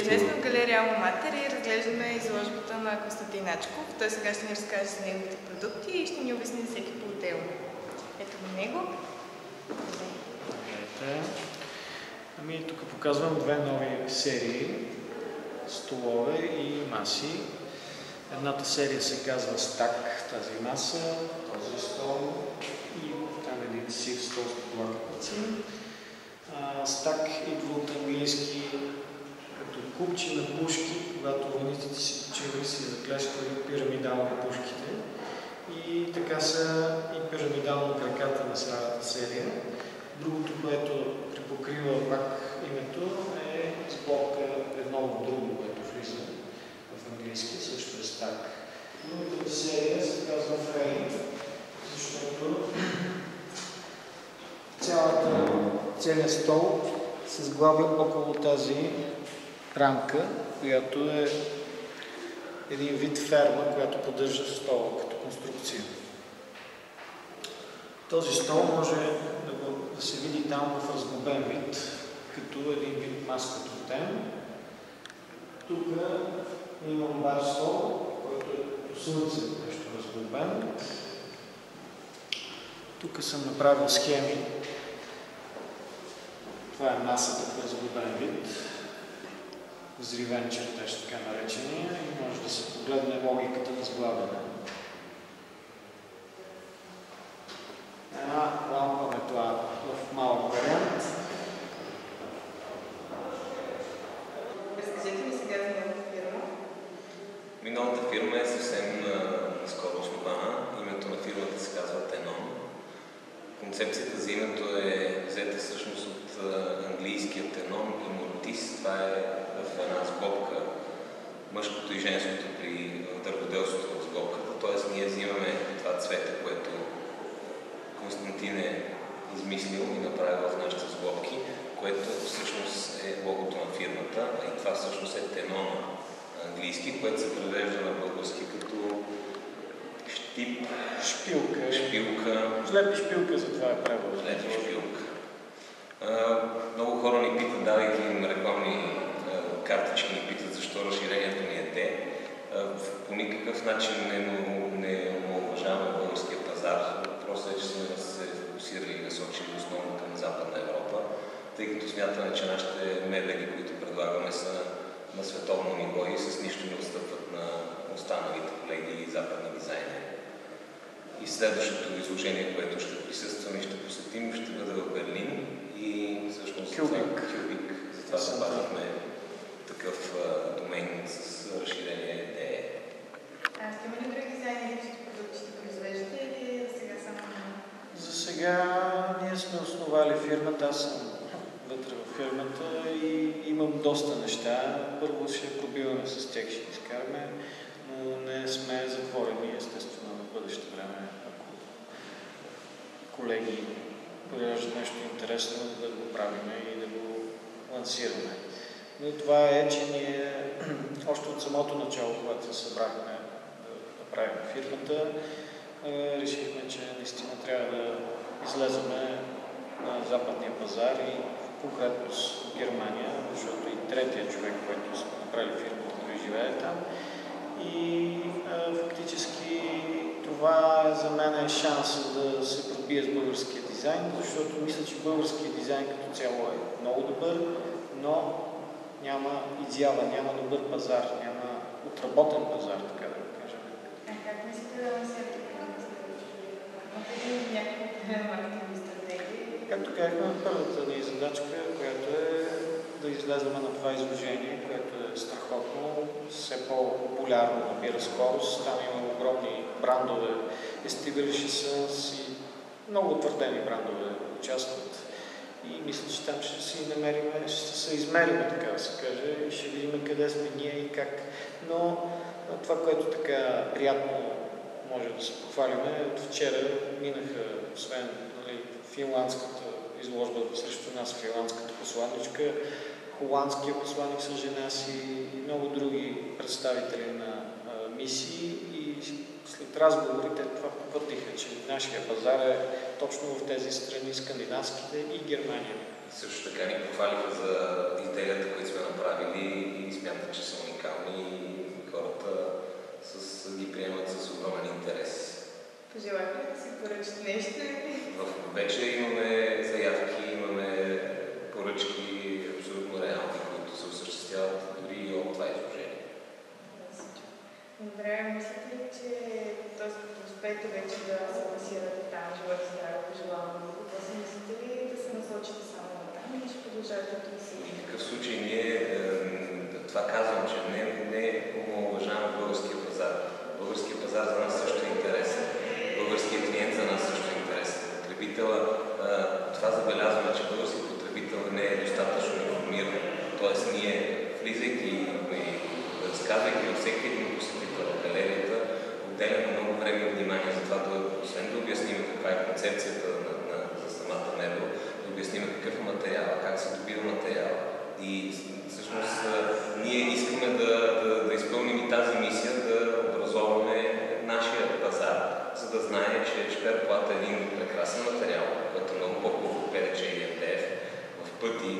Днес сме в галерия Алма Матер и разглеждаме изложбата на Константин Ачков. Той сега ще ни разкаже за неговите продукти и ще ни обясни всеки по-отделно. Ето го него. Ами тук показвам две нови серии столове и маси. Едната серия се казва Стак, тази маса, този стол и там един сив стол с платъци. Стак идва от английски като купчи на пушки, когато войниците си почивали си заклещали пирамидално пушките. И така са и пирамидално краката на самата серия. Другото, което припокрива пак името, е сборка едно в друго, което влиза в английски, също е Стак. Другата серия се казва Фрейм, защото целият стол се сглавя около тази рамка, която е един вид ферма, която поддържа стола като конструкция. Този стол може да се види там в разглобен вид, като един вид маска тотем. Тук имам бар стол, който е по слънце нещо разглобен. Тук съм направил схеми. Това е масата в разглобен вид, взривен чертеж, така наречения, и може да се погледне логиката на сглавяне. Една лампа метла в малък вариант. Разкажете ми сега за новата фирма. Новата фирма е съвсем скоро основана. Името на фирмата се казва Tenon. Концепцията за името е взета всъщност от английския Tenon и Mortis. Това е в една сглобка, мъжкото и женското при дърводелството в сглобката. Тоест ние взимаме това цвете, което Константин е измислил и направил в нашите сглобки, което всъщност е логото на фирмата, и това всъщност е Tenon на английски, което се превежда на български като щип, шпилка. Жлеб и шпилка, затова е превод. Жлеб и шпилка. Много хора ни питат, давайки им рекламни картички, ни питат защо разширението ни е те. По никакъв начин не омаловажаваме българския пазар. Просто е, че сме се фокусирали и насочили основно към Западна Европа, тъй като смятаме, че нашите мебели, които предлагаме, са на световно ниво и с нищо не отстъпват на останалите колеги и западни дизайнери. И следващото изложение, което ще присъстваме и ще посетим, ще бъде в Берлин и всъщност Кюбик. Затова запазихме такъв домен с разширение DE. Ще има ли други дизайнери, които продукти ще произвеждате или сега само? За сега ние сме основали фирмата, аз съм вътре в фирмата и имам доста неща. Първо ще пробиваме с тях, ще изкараме, но не сме затворени, естествено, в бъдеще време, ако колеги пораждат нещо интересно, да го правим и да го лансираме. Но това е, че ние още от самото начало, когато се събрахме да правим фирмата, решихме, че наистина трябва да излеземе на западния пазар и конкретно с Германия, защото и третия човек, който сме направили фирмата, той живее там. И фактически това за мен е шанс да се пробие с българския дизайн, защото мисля, че българският дизайн като цяло е много добър, но няма изява, няма добър пазар, няма отработен пазар, така да го кажем. Как мислите да лансирате продукцията? Имате ли някакви маркетингови стратегии? Както казахме, първата ни задачка, която е да излезем на това изложение, което е страхотно, все по-популярно, набира скорост. Там има огромни брандове, Estivalish's и много утвърдени брандове участват. И мисля, че там ще си намерим, ще се измерим, така да се каже, и ще видим къде сме ние и как. Но това, което така приятно може да се похвалиме, от вчера минаха, освен финландската изложба срещу нас, финландската посланичка, холандския посланик с жена си и много други представители на мисии, и след разговорите това потвърдиха, че нашия пазар е точно в тези страни, скандинавските и Германия. Също така ни похвалиха за изделията, които сме направили, и желаха ли да си поръчат нещо? Вече имаме заявки, имаме поръчки абсолютно реални, които се осъществяват дори и от това изложение. Добре, мислите ли, че т.е. като успеете вече да се пласирате там, живот и здраве, пожелавам много, после мислите ли да се насочите само на там или ще продължавате да си? В никакъв случай ние това казвам, че не уважаваме българския пазар. Българския пазар за нас също е интересен. Българският клиент за нас също е интересен. Потребителя, това забелязваме, че българският потребител не е достатъчно информиран. Тоест ние, влизайки и разказвайки във всеки един посетител в галерията, отделяме много време и внимание за това, освен да обясним каква е концепцията за самата мебел, да обясним какъв е материала, как се добива материала. И всъщност ние искаме да изпълним и тази мисия, да образоваме нашия пазар, за да знае, че шперплат е един прекрасен материал, който е много по-хубав от ПДЧ и МДФ. В пъти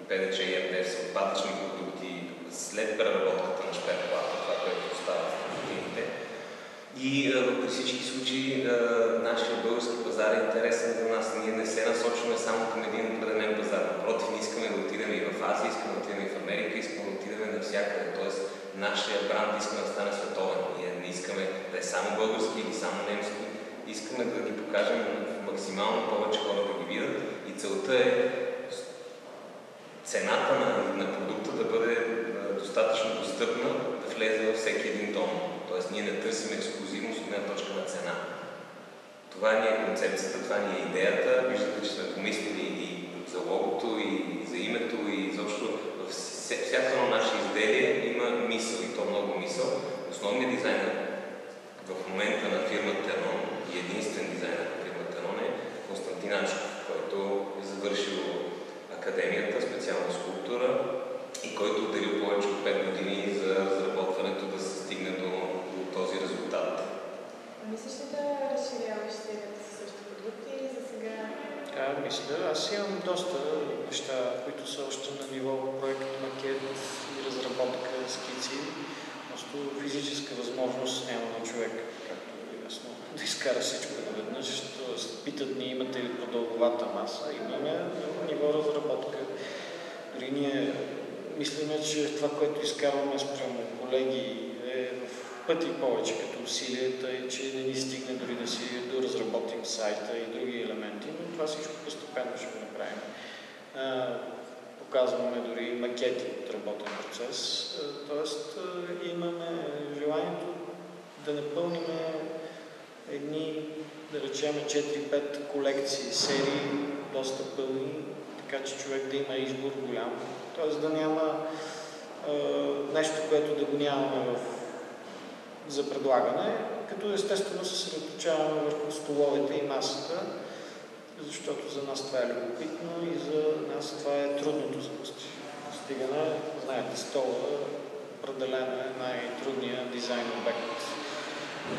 ПДЧ и МДФ са отпадъчни продукти след преработката на шперплата, това, което остава в продуктите. И при всички случаи нашия български пазар е интересен за нас. Ние не се насочваме само към един определен пазар. Напротив, ние искаме да отидем и в Азия, искаме да отидем и в Америка, искаме да отидем навсякъде. Тоест, нашия бранд искаме да стане световен. Ние не искаме да е само български или само немски. Искаме да ги покажем максимално повече хора да ги видят. И целта е цената на продукта да бъде достатъчно достъпна, да влезе във всеки един дом. Тоест, ние не търсим ексклюзивност от една точка на цена. Това ни е концепцията, това ни е идеята. Виждате, че сме помислили и за логото, и за името, и изобщо всяко едно наше изделие има мисъл, и то много мисъл. Основният дизайнер в момента на фирмата Тернон и единствен дизайнер на фирмата Тернон е Константин Анчев, който е завършил академията, специална скулптура, и който отделил повече от 5 години за разработването да се стигне до този резултат. Мислиш ли да разширяваш серията си също продукти или за сега? Мисля, аз имам доста неща, които са още на ниво проект, макет и разработка, скици. Просто физическа възможност няма на човек, както е ясно, да изкара всичко наведнъж. Питат ни, имате ли продълговата маса? Имаме на ниво разработка. Дори ние мислиме, че това, което изкарваме спрямо колеги, е в пъти повече като усилията и че не ни стигне дори да си доразработим сайта и други елементи, но това всичко постепенно ще го направим. Показваме дори макети от работен процес, т.е. имаме желанието да напълним едни, да речем, 4-5 колекции, серии, доста пълни, така че човек да има избор голям, т.е. да няма нещо, което да го нямаме за предлагане, като естествено се съсредоточаваме върху столовете и масата, защото за нас това е любопитно и за нас това е трудното за постигане. Знаете, стола определено е най-трудният дизайн обект.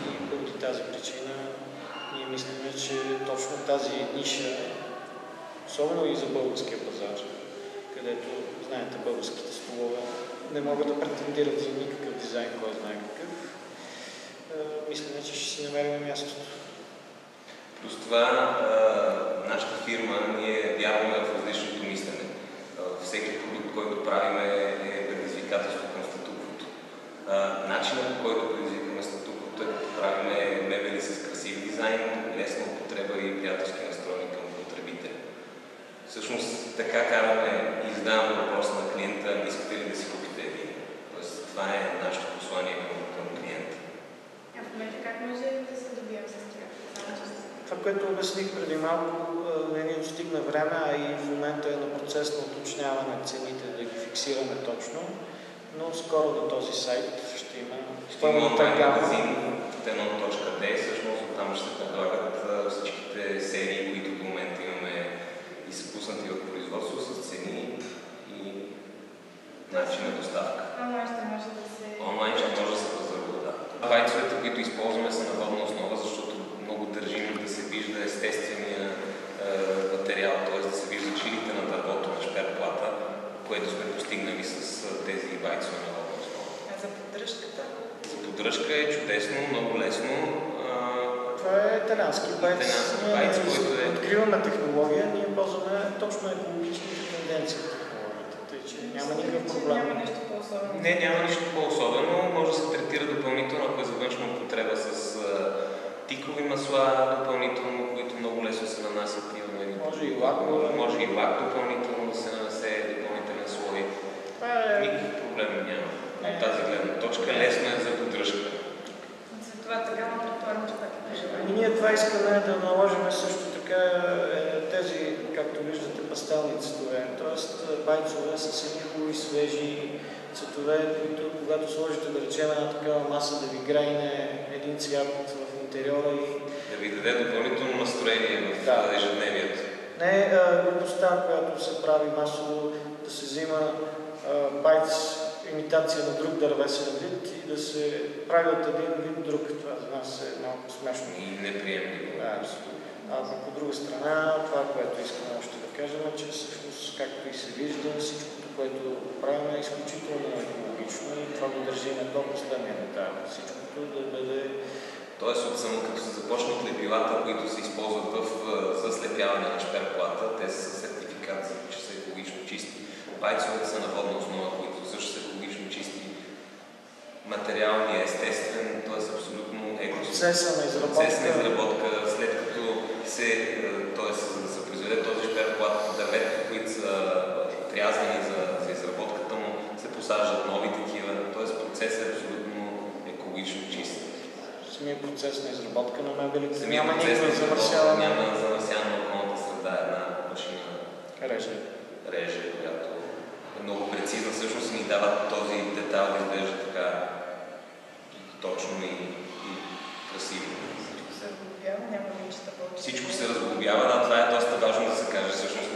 И поради тази причина ние мислиме, че точно тази ниша, особено и за българския пазар, където, знаете, българските столове не могат да претендират за никакъв дизайн, кой знае какъв, мисля, че ще си намерим мястото. Плюс това, нашата фирма, ние вярваме в различното мислене. Всеки продукт, който правим е предизвикателство към статуквото. Начинът, по който предизвикаме статуквото е като правим мебели с красив дизайн, лесна употреба и приятелски настроени към потребителя. Всъщност така караме и задаваме въпроса на клиента, искате ли да си купите един? Тоест, това е нашето послание към клиента. В момента как може да се добием с тях? Това, което обясних преди малко, не ни достигна време, а и в момента е на процес на уточняване цените, да ги фиксираме точно, но скоро на този сайт ще има онлайн магазин tenon.de, всъщност там ще се предлагат всичките серии, които до момента имаме и са пуснати в производство с цени и начин на доставка. Онлайн ще може да се пазарува, да. Байцовете, които използваме, са на водна основа, защото много държим да се вижда естествения материал, т.е. да се вижда жилите на дървото на шперплата, което сме постигнали с тези байцове на водна основа. А за поддръжката? За поддръжка е чудесно, много лесно. Това е италиански байц. Който Откриваме технология, ние ползваме точно екологичните тенденции в технологията, тъй че няма никакъв проблем. Няма нещо по-особено. Не, няма нищо по-особено. Може да се третира допълнително, ако е за външна употреба с тикови масла допълнително, които много лесно се нанасят. Може и лак. Може и лак допълнително да се нанесе допълнителен слой. Никакъв проблем няма. От тази гледна точка лесно е за поддръжка. Затова така му предполагам, че пак е пожелание. И ние това искаме да наложим също така тези, както виждате, пастелни цветове. Тоест байцове с едни хубави свежи цветове, които когато сложите, да речем, една такава маса да ви грейне един цвят в интериора и... Да ви даде допълнително настроение в ежедневието. Не глупостта, която се прави масово, да се взима байц, имитация на друг дървесен вид и да се прави от един вид друг. Това за нас е малко смешно. И неприемливо. По друга страна, това, което искаме още да кажем, е, че всъщност, както и се вижда, всичкото, което правим е изключително екологично и това го държим до последния етап. Всичкото да бъде... Тоест, като се започнат лепилата, които се използват за слепяване на шперплата, те са с сертификат, че са екологично чисти. Байцовете са на водна основа, които също са екологично чисти. Материалният е естествен, т.е. абсолютно процеса на изработка, след като се произведе този шперплат, дърветата, които са отрязани за изработката му, се посаждат нови такива, т.е. процесът е абсолютно екологично чист. Самият процес на изработка на мебелите няма никакво замърсяване. Няма замърсяване на околната среда, една машина реже, която е много прецизна, всъщност ни дава този детал да изглежда така точно и красиво. Всичко се разглобява, няма личета повече. Всичко се разглобява, да, това е доста важно да се каже. Всъщност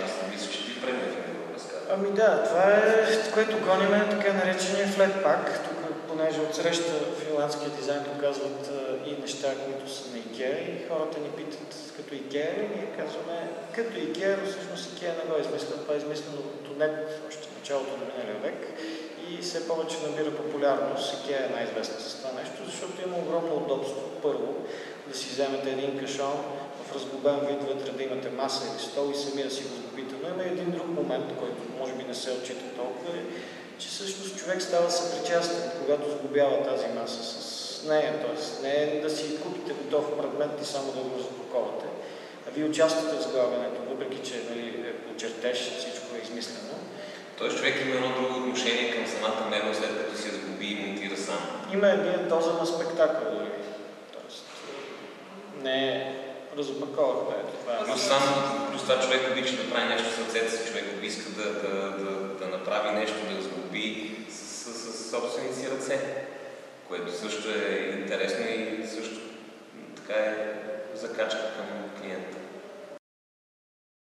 аз мисля, че ти предмет да го разказвам. Това е, което гониме, така наречения флетпак. Тук, понеже отсреща финландския дизайн показват и неща, които са на Икеа и хората ни питат като Икеа и ние казваме като Икеа, но всъщност Икеа не го е измислил. Това е измислено от Неков още в началото на миналия век и все повече набира популярност. Икеа е най-известна с това нещо, защото има огромно удобство. Първо, да си вземете един кашон в разглобен вид, вътре да имате маса или стол и сами да си го сглобите. Но има един друг момент, който може би не се отчита толкова, че всъщност човек става съпричастен, когато сглобява тази маса с нея. Тоест, не е да си купите готов предмет и само да го запаковате. А вие участвате в сглобяването, въпреки че по чертеж всичко е измислено. Тоест човек има едно друго отношение към самата мебел, след като си я сглоби и монтира сам. Има една доза на спектакъл дори. Тоест, не е разопаковахме. Плюс това човек обича да прави нещо с ръцете си, човек иска да направи нещо, да сглоби с собствените си ръце, което също е интересно и също така е закачка към клиента.